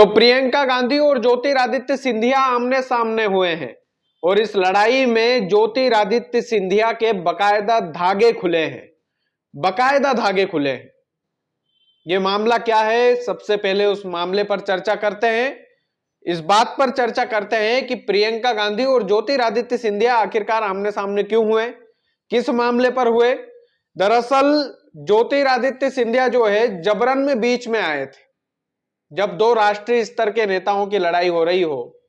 तो प्रियंका गांधी और ज्योतिरादित्य सिंधिया आमने सामने हुए हैं और इस लड़ाई में ज्योतिरादित्य सिंधिया के बकायदा धागे खुले हैं, बकायदा धागे खुले हैं। यह मामला क्या है, सबसे पहले उस मामले पर चर्चा करते हैं। इस बात पर चर्चा करते हैं कि प्रियंका गांधी और ज्योतिरादित्य सिंधिया आखिरकार आमने सामने क्यों हुए, किस मामले पर हुए। दरअसल ज्योतिरादित्य सिंधिया जो है जबरन में बीच में आए थे। जब दो राष्ट्रीय स्तर के नेताओं की लड़ाई हो रही हो,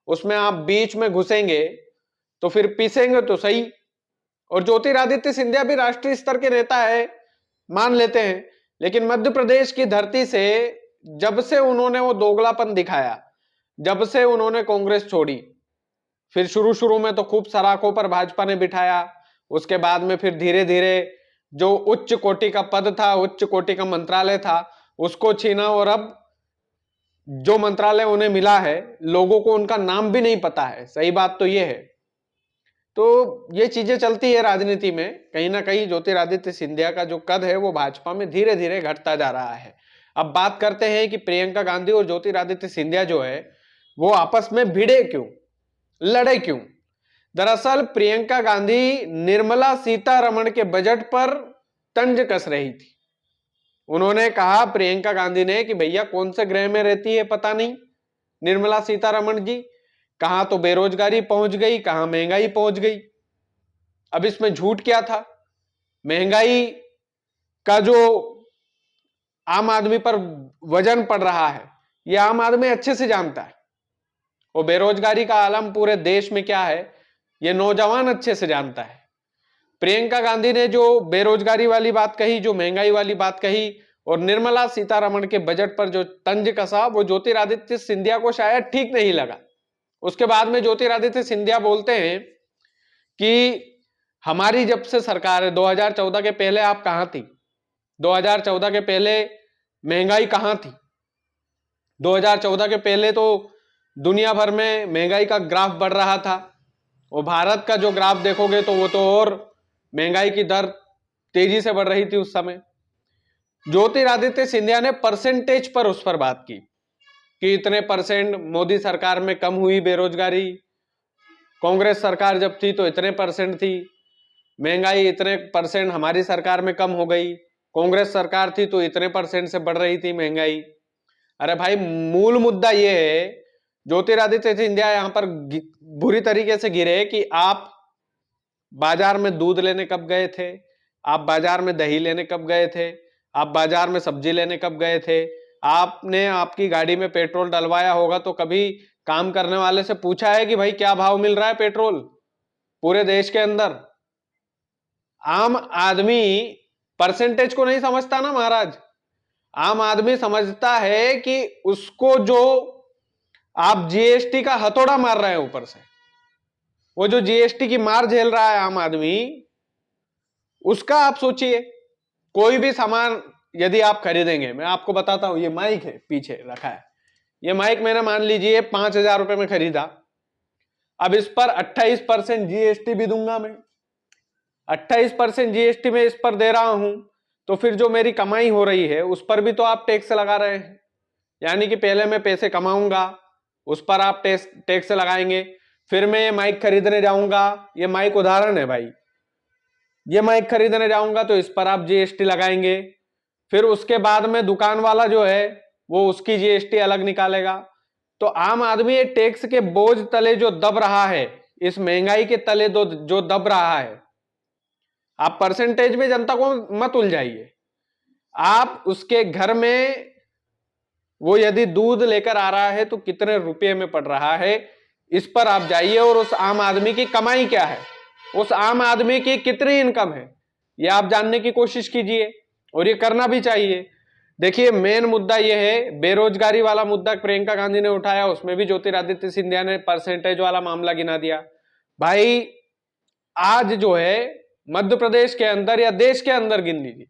उसमें आप बीच में घुसेंगे तो फिर पीसेंगे तो सही। और ज्योतिरादित्य सिंधिया भी राष्ट्रीय स्तर के नेता है, मान लेते हैं, लेकिन मध्य प्रदेश की धरती से जब से उन्होंने वो दोगलापन दिखाया, जब से उन्होंने कांग्रेस छोड़ी, फिर शुरू शुरू में तो खूब सराखों पर भाजपा ने बिठाया, उसके बाद में फिर धीरे धीरे जो उच्च कोटि का पद था, उच्च कोटि का मंत्रालय था, उसको छीना और अब जो मंत्रालय उन्हें मिला है लोगों को उनका नाम भी नहीं पता है। सही बात तो यह है। तो ये चीजें चलती है राजनीति में। कहीं ना कहीं ज्योतिरादित्य सिंधिया का जो कद है वो भाजपा में धीरे धीरे घटता जा रहा है। अब बात करते हैं कि प्रियंका गांधी और ज्योतिरादित्य सिंधिया जो है वो आपस में भिड़े क्यों, लड़े क्यों। दरअसल प्रियंका गांधी निर्मला सीतारमण के बजट पर तंज कस रही थी। उन्होंने कहा, प्रियंका गांधी ने, कि भैया कौन से ग्रह में रहती है पता नहीं निर्मला सीतारमण जी, कहां तो बेरोजगारी पहुंच गई, कहां महंगाई पहुंच गई। अब इसमें झूठ क्या था। महंगाई का जो आम आदमी पर वजन पड़ रहा है यह आम आदमी अच्छे से जानता है, और बेरोजगारी का आलम पूरे देश में क्या है यह नौजवान अच्छे से जानता है। प्रियंका गांधी ने जो बेरोजगारी वाली बात कही, जो महंगाई वाली बात कही, और निर्मला सीतारमण के बजट पर जो तंज कसा, वो ज्योतिरादित्य सिंधिया को शायद ठीक नहीं लगा। उसके बाद में ज्योतिरादित्य सिंधिया बोलते हैं कि हमारी जब से सरकार है, 2014 के पहले आप कहां थी, 2014 के पहले महंगाई कहां थी, 2014 के पहले तो दुनिया भर में महंगाई का ग्राफ बढ़ रहा था, और भारत का जो ग्राफ देखोगे तो वो तो और महंगाई की दर तेजी से बढ़ रही थी उस समय। ज्योतिरादित्य सिंधिया ने परसेंटेज पर उस पर बात की कि इतने परसेंट मोदी सरकार में कम हुई बेरोजगारी, कांग्रेस सरकार जब थी तो इतने परसेंट थी, महंगाई इतने परसेंट हमारी सरकार में कम हो गई, कांग्रेस सरकार थी तो इतने परसेंट से बढ़ रही थी महंगाई। अरे भाई, मूल मुद्दा यह है, ज्योतिरादित्य सिंधिया यहां पर बुरी तरीके से गिरे कि आप बाजार में दूध लेने कब गए थे, आप बाजार में दही लेने कब गए थे, आप बाजार में सब्जी लेने कब गए थे, आपने आपकी गाड़ी में पेट्रोल डलवाया होगा तो कभी काम करने वाले से पूछा है कि भाई क्या भाव मिल रहा है पेट्रोल पूरे देश के अंदर। आम आदमी परसेंटेज को नहीं समझता ना महाराज। आम आदमी समझता है कि उसको जो आप जीएसटी का हथौड़ा मार रहे हैं ऊपर से, वो जो जीएसटी की मार झेल रहा है आम आदमी, उसका आप सोचिए। कोई भी सामान यदि आप खरीदेंगे, मैं आपको बताता हूं, ये माइक है पीछे रखा है, ये माइक मैंने मान लीजिए 5,000 रुपए में खरीदा। अब इस पर 28% जीएसटी भी दूंगा मैं, 28% जीएसटी में इस पर दे रहा हूं, तो फिर जो मेरी कमाई हो रही है उस पर भी तो आप टैक्स लगा रहे हैं। यानी कि पहले मैं पैसे कमाऊंगा, उस पर आप टैक्स लगाएंगे, फिर मैं ये माइक खरीदने जाऊंगा, ये माइक उदाहरण है भाई, ये माइक खरीदने जाऊंगा तो इस पर आप जीएसटी लगाएंगे, फिर उसके बाद में दुकान वाला जो है वो उसकी जीएसटी अलग निकालेगा। तो आम आदमी टैक्स के बोझ तले जो दब रहा है, इस महंगाई के तले जो दब रहा है, आप परसेंटेज में जनता को मत उलझाइए। आप उसके घर में वो यदि दूध लेकर आ रहा है तो कितने रुपए में पड़ रहा है, इस पर आप जाइए, और उस आम आदमी की कमाई क्या है, उस आम आदमी की कितनी इनकम है, ये आप जानने की कोशिश कीजिए, और ये करना भी चाहिए। देखिए, मेन मुद्दा यह है, बेरोजगारी वाला मुद्दा प्रियंका गांधी ने उठाया, उसमें भी ज्योतिरादित्य सिंधिया ने परसेंटेज वाला मामला गिना दिया। भाई, आज जो है मध्य प्रदेश के अंदर या देश के अंदर गिन लीजिए,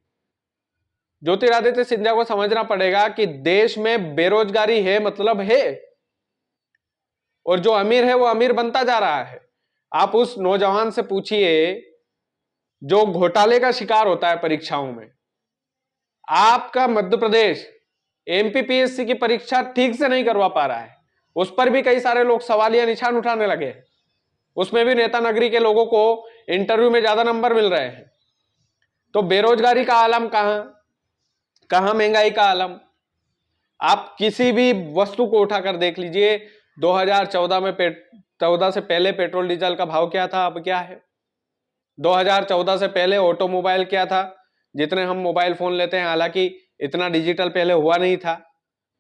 ज्योतिरादित्य सिंधिया को समझना पड़ेगा कि देश में बेरोजगारी है मतलब है, और जो अमीर है वो अमीर बनता जा रहा है। आप उस नौजवान से पूछिए जो घोटाले का शिकार होता है परीक्षाओं में, आपका मध्य प्रदेश एमपीपीएससी की परीक्षा ठीक से नहीं करवा पा रहा है, उस पर भी कई सारे लोग सवालिया निशान उठाने लगे हैं। उसमें भी नेता नगरी के लोगों को इंटरव्यू में ज्यादा नंबर मिल रहे हैं। तो बेरोजगारी का आलम कहां महंगाई का आलम। आप किसी भी वस्तु को उठाकर देख लीजिए, 2014 में 14 से पहले पेट्रोल डीजल का भाव क्या था, अब क्या है। 2014 से पहले ऑटोमोबाइल क्या था, जितने हम मोबाइल फोन लेते हैं, हालांकि इतना डिजिटल पहले हुआ नहीं था,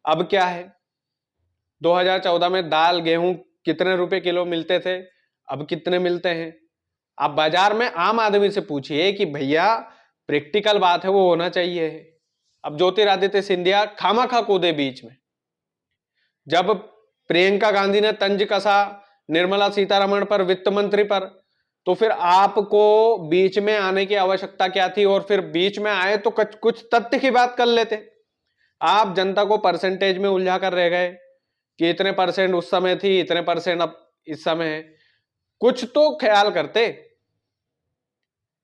अब क्या है। 2014 में दाल गेहूं कितने रुपए किलो मिलते थे, अब कितने मिलते हैं। आप बाजार में आम आदमी से पूछिए कि भैया प्रैक्टिकल बात है वो होना चाहिए। अब ज्योतिरादित्य सिंधिया खामाखा कूदे बीच में। जब प्रियंका गांधी ने तंज कसा निर्मला सीतारमण पर, वित्त मंत्री पर, तो फिर आपको बीच में आने की आवश्यकता क्या थी। और फिर बीच में आए तो कुछ तथ्य की बात कर लेते। आप जनता को परसेंटेज में उलझा कर रह गए कि इतने परसेंट उस समय थी, इतने परसेंट अब इस समय है। कुछ तो ख्याल करते।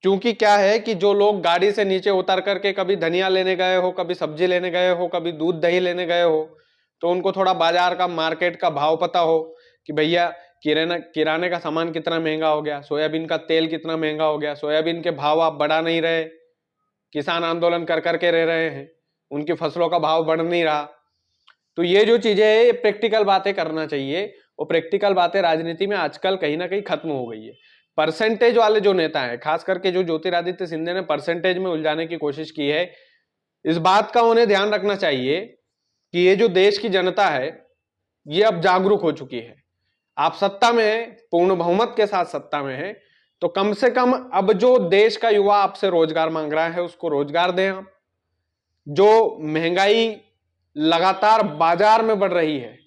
क्योंकि क्या है कि जो लोग गाड़ी से नीचे उतर करके कभी धनिया लेने गए हो, कभी सब्जी लेने गए हो, कभी दूध दही लेने गए हो, तो उनको थोड़ा बाजार का, मार्केट का भाव पता हो कि भैया किराने का सामान कितना महंगा हो गया, सोयाबीन का तेल कितना महंगा हो गया। सोयाबीन के भाव आप बढ़ा नहीं रहे, किसान आंदोलन कर करके रह रहे हैं, उनकी फसलों का भाव बढ़ नहीं रहा। तो ये जो चीजें है, ये प्रैक्टिकल बातें करना चाहिए। और प्रैक्टिकल बातें राजनीति में आजकल कहीं ना कहीं खत्म हो गई है। परसेंटेज वाले जो नेता हैं, खास करके जो ज्योतिरादित्य सिंधिया ने परसेंटेज में उलझाने की कोशिश की है, इस बात का उन्हें ध्यान रखना चाहिए कि ये जो देश की जनता है, ये अब जागरूक हो चुकी है। आप सत्ता में है, पूर्ण बहुमत के साथ सत्ता में है, तो कम से कम अब जो देश का युवा आपसे रोजगार मांग रहा है, उसको रोजगार दें आप। जो महंगाई लगातार बाजार में बढ़ रही है,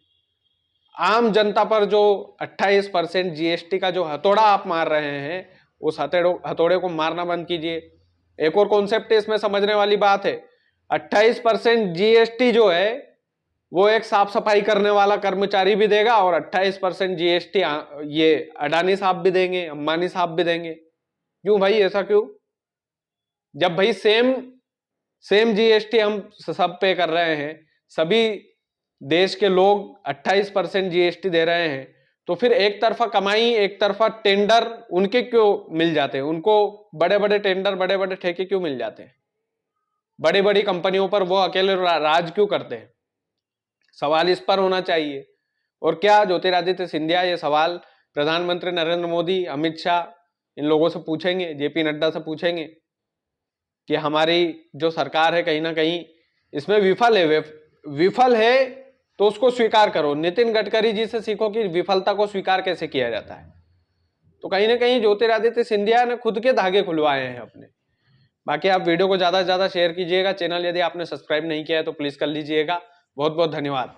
आम जनता पर जो 28% जीएसटी का जो हथौड़ा आप मार रहे हैं, उस हथौड़े को मारना बंद कीजिए। एक और कॉन्सेप्ट इसमें समझने वाली बात है, 28% जीएसटी जो है वो एक साफ सफाई करने वाला कर्मचारी भी देगा, और 28% जीएसटी ये अडानी साहब भी देंगे, अंबानी साहब भी देंगे। क्यों भाई, ऐसा क्यों? जब भाई सेम सेम जीएसटी हम सब पे कर रहे हैं, सभी देश के लोग 28% जीएसटी दे रहे हैं, तो फिर एक तरफा कमाई, एक तरफा टेंडर उनके क्यों मिल जाते हैं? उनको बड़े बड़े टेंडर, बड़े बड़े ठेके क्यों मिल जाते हैं? बड़ी बड़ी कंपनियों पर वो अकेले राज क्यों करते हैं? सवाल इस पर होना चाहिए। और क्या ज्योतिरादित्य सिंधिया ये सवाल प्रधानमंत्री नरेंद्र मोदी, अमित शाह, इन लोगों से पूछेंगे, जेपी नड्डा से पूछेंगे कि हमारी जो सरकार है कहीं ना कहीं इसमें विफल है, तो उसको स्वीकार करो। नितिन गडकरी जी से सीखो कि विफलता को स्वीकार कैसे किया जाता है। तो कहीं ना कहीं ज्योतिरादित्य सिंधिया ने खुद के धागे खुलवाए हैं अपने। बाकी आप वीडियो को ज्यादा से ज्यादा शेयर कीजिएगा। चैनल यदि आपने सब्सक्राइब नहीं किया है तो प्लीज कर लीजिएगा। बहुत बहुत धन्यवाद।